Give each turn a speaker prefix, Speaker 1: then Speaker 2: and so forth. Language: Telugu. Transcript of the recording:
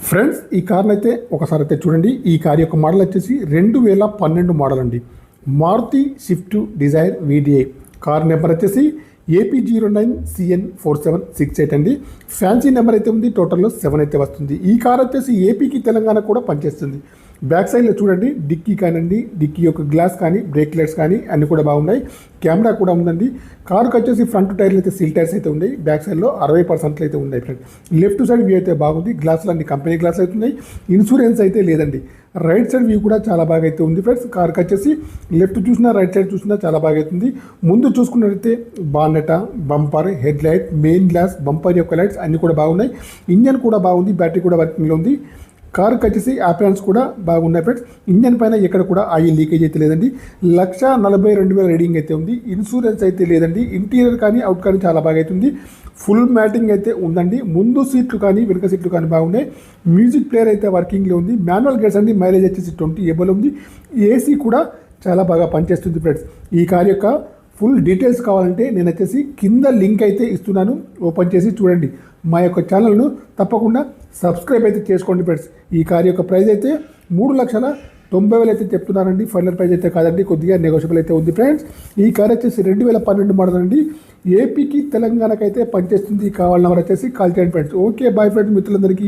Speaker 1: ఫ్రెండ్స్ ఈ కార్ని అయితే ఒకసారి అయితే చూడండి. ఈ కార్ యొక్క మోడల్ వచ్చేసి 2012 మోడల్ అండి. Maruti Swift Dzire VDI. Car number వచ్చేసి AP09CN4768 అండి. ఫ్యాన్సీ నెంబర్ అయితే ఉంది. టోటల్లో 7 అయితే వస్తుంది. ఈ కార్ వచ్చేసి ఏపీకి తెలంగాణ కూడా పనిచేస్తుంది. బ్యాక్ సైడ్లో చూడండి, డిక్కీ కానివ్వండి, డిక్కీ యొక్క గ్లాస్ కానీ, బ్రేక్ లైట్స్ కానీ అన్నీ కూడా బాగున్నాయి. కెమెరా కూడా ఉందండి. కారుకి వచ్చేసి ఫ్రంట్ టైర్లు అయితే సీల్ టైర్స్ అయితే ఉన్నాయి. బ్యాక్ సైడ్లో 60% అయితే ఉన్నాయి ఫ్రెండ్. లెఫ్ట్ సైడ్ వ్యూ అయితే బాగుంది. గ్లాసులు అన్ని కంపెనీ గ్లాస్ అయితే ఉన్నాయి. ఇన్సూరెన్స్ అయితే లేదండి. రైట్ సైడ్ వ్యూ కూడా చాలా బాగా అయితే ఉంది ఫ్రెండ్స్. కార్కి వచ్చేసి లెఫ్ట్ చూసినా రైట్ సైడ్ చూసినా చాలా బాగా అవుతుంది. ముందు చూసుకున్నట్లయితే bonnet, bumper, headlight, main glass, bumper యొక్క లైట్స్ అన్నీ కూడా బాగున్నాయి. ఇంజన్ కూడా బాగుంది. బ్యాటరీ కూడా వర్కింగ్లో ఉంది. కారుకి వచ్చేసి ఆపియన్స్ కూడా బాగున్నాయి ఫ్రెండ్స్. ఇంజన్ పైన ఎక్కడ కూడా ఆయిల్ లీకేజ్ అయితే లేదండి. 1,42,000 రీడింగ్ అయితే ఉంది. ఇన్సూరెన్స్ అయితే లేదండి. ఇంటీరియర్ కానీ అవుట్ కానీ చాలా బాగా అవుతుంది. ఫుల్ మ్యాటింగ్ అయితే ఉందండి. ముందు సీట్లు కానీ వెనుక సీట్లు కానీ బాగున్నాయి. మ్యూజిక్ ప్లేయర్ అయితే వర్కింగ్లో ఉంది. మాన్యువల్ గేర్స్ అండి. మైలేజ్ వచ్చేసి 20 ఎబోల్ ఉంది. ఏసీ కూడా చాలా బాగా పనిచేస్తుంది ఫ్రెండ్స్. ఈ కార్ యొక్క ఫుల్ డీటెయిల్స్ కావాలంటే నేను వచ్చేసి కింద లింక్ అయితే ఇస్తున్నాను. ఓపెన్ చేసి చూడండి. మా యొక్క ఛానల్ను తప్పకుండా సబ్స్క్రైబ్ అయితే చేసుకోండి ఫ్రెండ్స్. ఈ కార్ యొక్క ప్రైస్ అయితే 3,90,000 అయితే చెప్తున్నానండి. ఫైనల్ ప్రైస్ అయితే కాదండి, కొద్దిగా నెగోషియబుల్ అయితే ఉంది ఫ్రెండ్స్. ఈ కార్ వచ్చేసి 2012 మోడల్ అండి. ఏపీకి తెలంగాణకు అయితే పనిచేస్తుంది. కావాలన్న వారు వచ్చేసి కాల్ చేయండి ఫ్రెండ్స్. ఓకే బాయ్ ఫ్రెండ్స్, మిత్రులందరికీ.